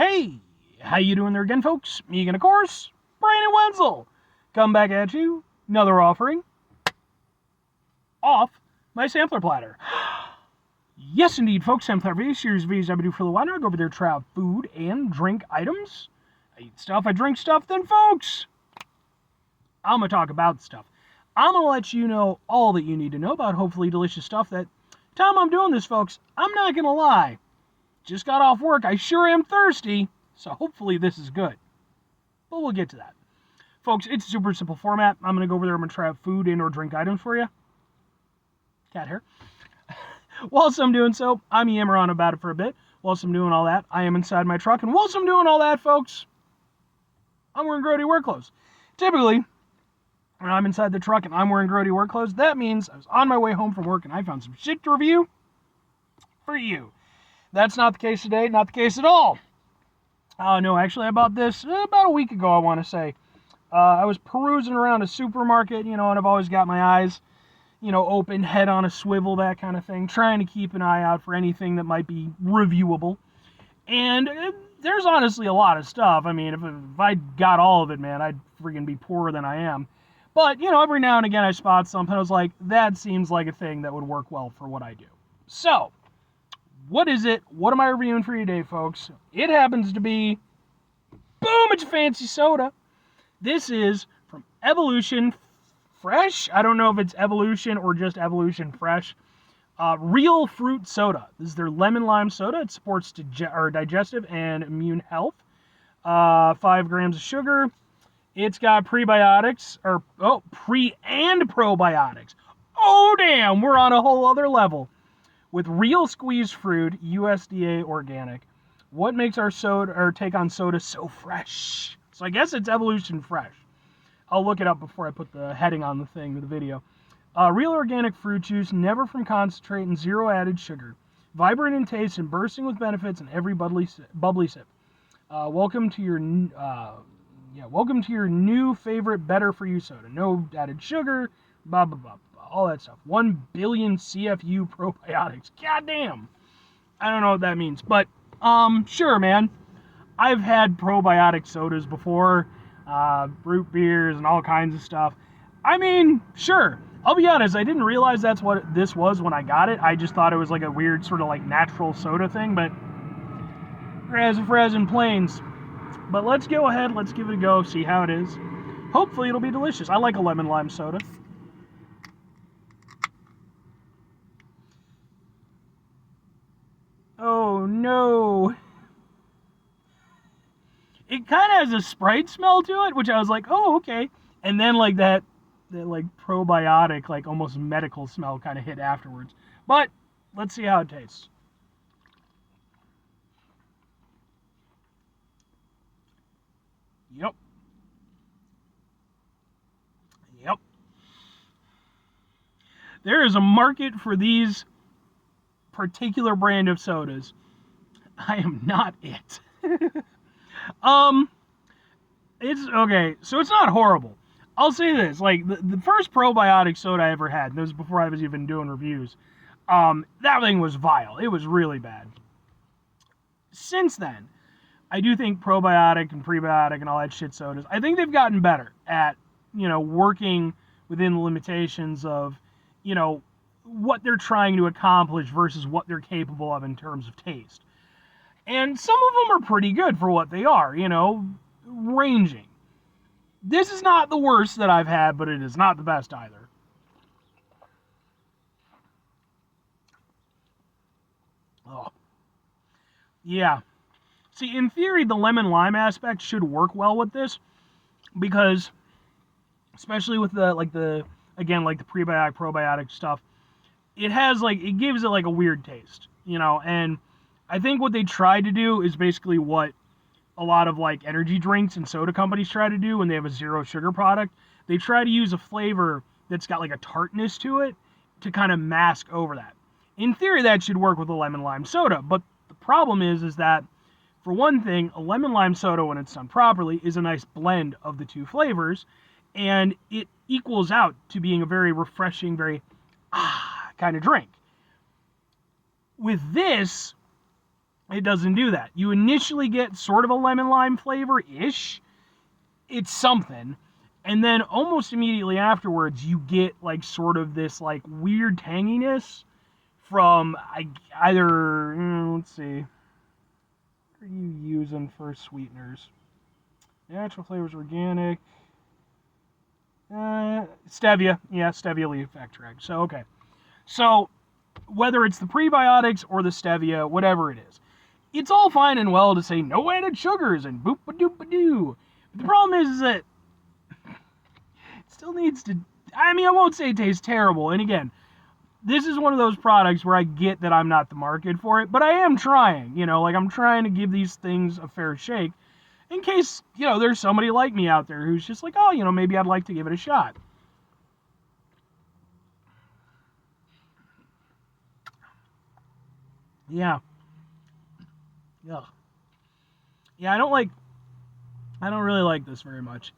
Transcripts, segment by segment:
Hey, how you doing there again, folks? Me again, of course, Brandon Wenzel. Come back at you, another offering off my sampler platter. Yes, indeed, folks, sampler V, series V's I do for the while. I go over there, try out food and drink items. I eat stuff, I drink stuff, then, folks, I'm going to talk about stuff. I'm going to let you know all that you need to know about hopefully delicious stuff that time I'm doing this, folks, I'm not going to lie. Just got off work. I sure am thirsty, so hopefully this is good. But we'll get to that. Folks, it's a super simple format. I'm going to go over there. I'm going to try out food and or drink items for you. Cat hair. Whilst I'm doing so, I'm yammering on about it for a bit. Whilst I'm doing all that, I am inside my truck. And whilst I'm doing all that, folks, I'm wearing grody work clothes. Typically, when I'm inside the truck and I'm wearing grody work clothes, that means I was on my way home from work and I found some shit to review for you. That's not the case today, not the case at all. No, actually, I bought this about a week ago, I want to say. I was perusing around a supermarket, and I've always got my eyes, open, head on a swivel, that kind of thing, trying to keep an eye out for anything that might be reviewable. And there's honestly a lot of stuff. I mean, if I got all of it, man, I'd freaking be poorer than I am. But, every now and again I spot something, I was like, that seems like a thing that would work well for what I do. So, what is it? What am I reviewing for you today, folks? It happens to be, boom, it's a fancy soda. This is from Evolution Fresh. I don't know if it's Evolution or just Evolution Fresh. Real fruit soda. This is their lemon lime soda. It supports digestive and immune health. 5 grams of sugar. It's got prebiotics, pre and probiotics. Oh, damn, we're on a whole other level. With real squeezed fruit, USDA organic. What makes our soda or take on soda so fresh? So I guess it's Evolution Fresh. I'll look it up before I put the heading on the thing of the video. Real organic fruit juice, never from concentrate and zero added sugar. Vibrant in taste and bursting with benefits in every bubbly sip. Welcome to your new favorite better for you soda. No added sugar, blah blah blah. All that stuff. 1 billion CFU probiotics. Goddamn. I don't know what that means, but sure, man. I've had probiotic sodas before, root beers and all kinds of stuff. I mean, sure. I'll be honest, I didn't realize that's what this was when I got it. I just thought it was like a weird sort of like natural soda thing, but Fraz and plains. But let's go ahead, let's give it a go, see how it is. Hopefully it'll be delicious. I like a lemon lime soda. Oh no. It kind of has a Sprite smell to it, which I was like, oh, okay. And then like that like probiotic, like almost medical smell kind of hit afterwards. But let's see how it tastes. Yep. There is a market for these particular brand of sodas. I am not it. It's okay, so it's not horrible. I'll say this, like the first probiotic soda I ever had, and this was before I was even doing reviews, that thing was vile. It was really bad. Since then, I do think probiotic and prebiotic and all that shit sodas, I think they've gotten better at, working within the limitations of, what they're trying to accomplish versus what they're capable of in terms of taste. And some of them are pretty good for what they are, ranging. This is not the worst that I've had, but it is not the best either. Oh. Yeah. See, in theory, the lemon lime aspect should work well with this, because, especially with the prebiotic, probiotic stuff, it gives it like a weird taste, and I think what they tried to do is basically what a lot of like energy drinks and soda companies try to do when they have a zero sugar product. They try to use a flavor that's got like a tartness to it to kind of mask over that. In theory, that should work with a lemon lime soda, but the problem is that, for one thing, a lemon lime soda, when it's done properly, is a nice blend of the two flavors, and it equals out to being a very refreshing, very kind of drink. With this, It doesn't do that. You initially get sort of a lemon lime flavor-ish. It's something. And then almost immediately afterwards, you get like sort of this like weird tanginess from either, let's see, what are you using for sweeteners? Natural flavors, organic, stevia. Yeah, stevia leaf extract. So, okay. So, whether it's the prebiotics or the stevia, whatever it is, it's all fine and well to say no added sugars and boop-a-doop-a-doo. But the problem is that it still needs to, I mean, I won't say it tastes terrible. And again, this is one of those products where I get that I'm not the market for it, but I am trying, like I'm trying to give these things a fair shake in case, there's somebody like me out there who's just like, oh, maybe I'd like to give it a shot. Yeah. Yeah. Yeah, I don't really like this very much.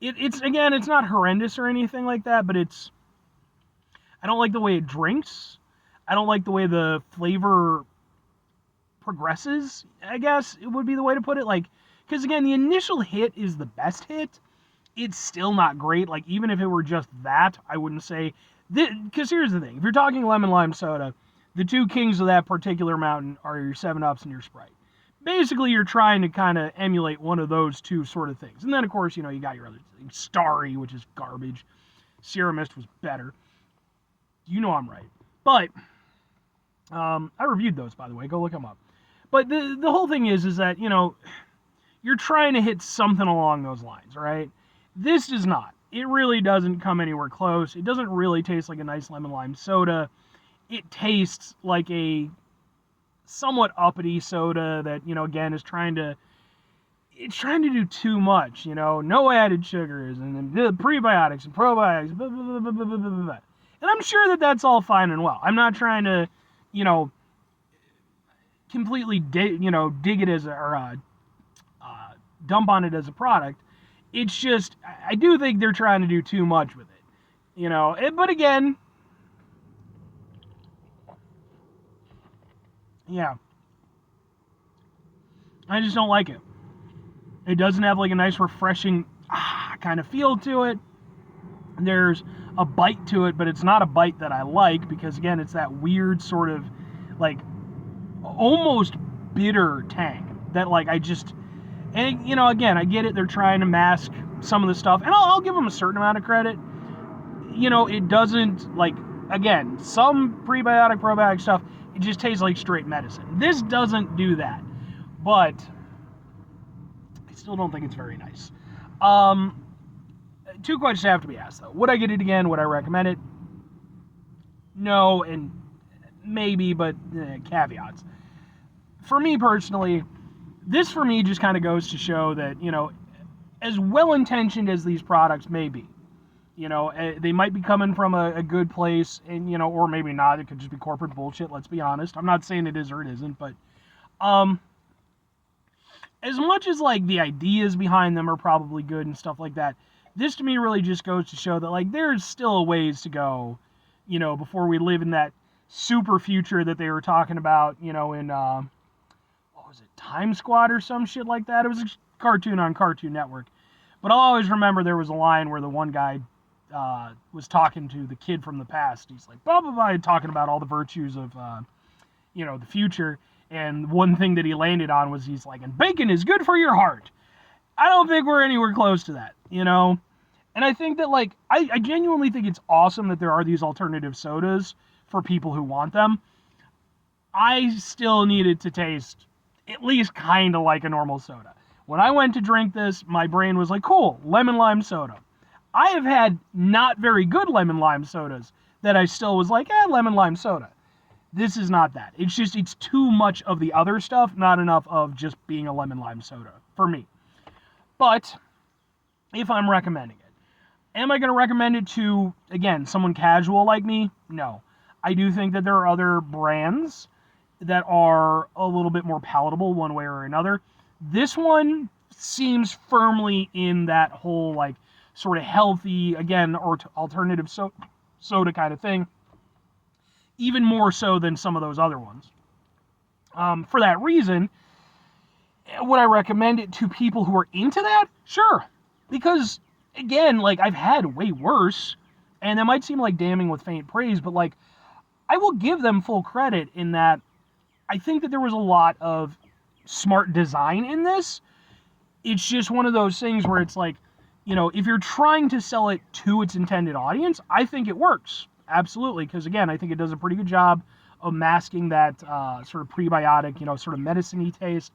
It's again, it's not horrendous or anything like that, but I don't like the way it drinks. I don't like the way the flavor progresses, I guess it would be the way to put it. Like, because again, the initial hit is the best hit. It's still not great. Like, even if it were just that, I wouldn't say, because here's the thing. If you're talking lemon lime soda, the two kings of that particular mountain are your 7-Ups and your Sprite. Basically, you're trying to kind of emulate one of those two sort of things. And then, of course, you got your other things. Starry, which is garbage. Sierra Mist was better. I'm right. But, I reviewed those, by the way. Go look them up. But the whole thing is that, you're trying to hit something along those lines, right? This does not. It really doesn't come anywhere close. It doesn't really taste like a nice lemon lime soda. It tastes like a somewhat uppity soda that, again, is trying to do too much, no added sugars and the prebiotics and probiotics, blah, blah, blah, blah, blah, blah, blah. And I'm sure that that's all fine and well. I'm not trying to, completely, dig it as dump on it as a product. It's just, I do think they're trying to do too much with it, but again, yeah, I just don't like it. It doesn't have like a nice refreshing kind of feel to it. There's a bite to it, but it's not a bite that I like because again, it's that weird sort of like almost bitter tang that like I just, and again, I get it. They're trying to mask some of the stuff, and I'll give them a certain amount of credit. It doesn't like, again, some prebiotic, probiotic stuff, it just tastes like straight medicine. This doesn't do that, but I still don't think it's very nice. Two questions have to be asked though. Would I get it again? Would I recommend it? No, and maybe, but caveats. For me personally, this for me just kind of goes to show that, as well-intentioned as these products may be, they might be coming from a good place and, or maybe not. It could just be corporate bullshit, let's be honest. I'm not saying it is or it isn't, but as much as like the ideas behind them are probably good and stuff like that, this to me really just goes to show that like there's still a ways to go, before we live in that super future that they were talking about, in what was it, Time Squad or some shit like that. It was a cartoon on Cartoon Network. But I'll always remember there was a line where the one guy was talking to the kid from the past. He's like, blah, blah, blah, talking about all the virtues of, the future. And one thing that he landed on was he's like, and bacon is good for your heart. I don't think we're anywhere close to that, And I think that, like, I genuinely think it's awesome that there are these alternative sodas for people who want them. I still need it to taste at least kind of like a normal soda. When I went to drink this, my brain was like, cool, lemon lime soda. I have had not very good lemon lime sodas that I still was like, lemon lime soda. This is not that. It's just, it's too much of the other stuff, not enough of just being a lemon lime soda for me. But if I'm recommending it, am I going to recommend it to, again, someone casual like me? No. I do think that there are other brands that are a little bit more palatable one way or another. This one seems firmly in that whole, like, sort of healthy, again, or alternative soda kind of thing. Even more so than some of those other ones. For that reason, would I recommend it to people who are into that? Sure. Because, again, like, I've had way worse, and that might seem like damning with faint praise, but, like, I will give them full credit in that I think that there was a lot of smart design in this. It's just one of those things where it's like, if you're trying to sell it to its intended audience, I think it works. Absolutely. Because, again, I think it does a pretty good job of masking that sort of prebiotic, sort of medicine-y taste.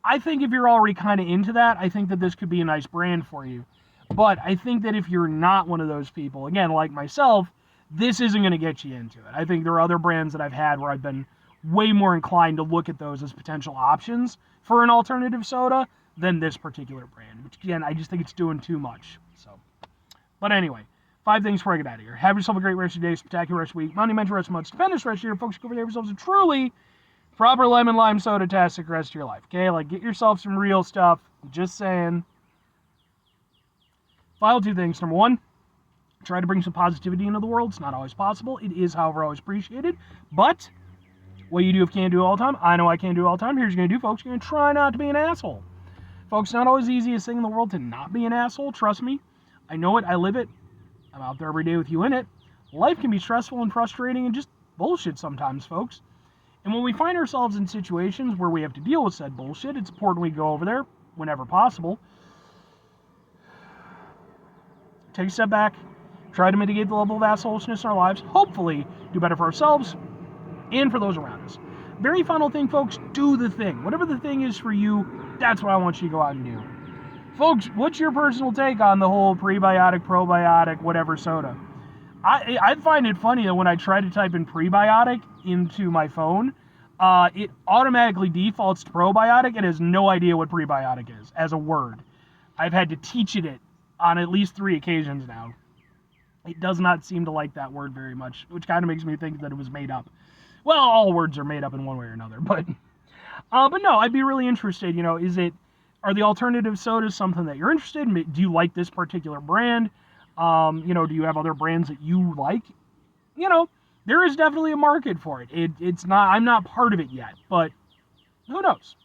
I think if you're already kind of into that, I think that this could be a nice brand for you. But I think that if you're not one of those people, again, like myself, this isn't going to get you into it. I think there are other brands that I've had where I've been way more inclined to look at those as potential options for an alternative soda than this particular brand, which, again, I just think it's doing too much. But anyway, 5 things before I get out of here. Have yourself a great rest of your day, spectacular rest of the week, monumental rest of the month, stupendous rest of your year. Folks, go over there, have yourselves a truly proper lemon lime soda-tastic rest of your life. Okay, like, get yourself some real stuff. Just saying. Final 2 things. Number 1, try to bring some positivity into the world. It's not always possible. It is, however, always appreciated. But what you do if you can't do it all the time, I know I can't do it all the time. Here's what you're going to do, folks. You're going to try not to be an asshole. Folks, not always the easiest thing in the world to not be an asshole. Trust me. I know it. I live it. I'm out there every day with you in it. Life can be stressful and frustrating and just bullshit sometimes, folks. And when we find ourselves in situations where we have to deal with said bullshit, it's important we go over there whenever possible. Take a step back. Try to mitigate the level of assholishness in our lives. Hopefully, do better for ourselves and for those around us. Very final thing, folks, do the thing. Whatever the thing is for you, that's what I want you to go out and do. Folks, what's your personal take on the whole prebiotic, probiotic, whatever soda? I find it funny that when I try to type in prebiotic into my phone, it automatically defaults to probiotic and has no idea what prebiotic is as a word. I've had to teach it on at least 3 occasions now. It does not seem to like that word very much, which kind of makes me think that it was made up. Well, all words are made up in one way or another, but no, I'd be really interested. Are the alternative sodas something that you're interested in? Do you like this particular brand? Do you have other brands that you like? There is definitely a market for it. It's not. I'm not part of it yet, but who knows?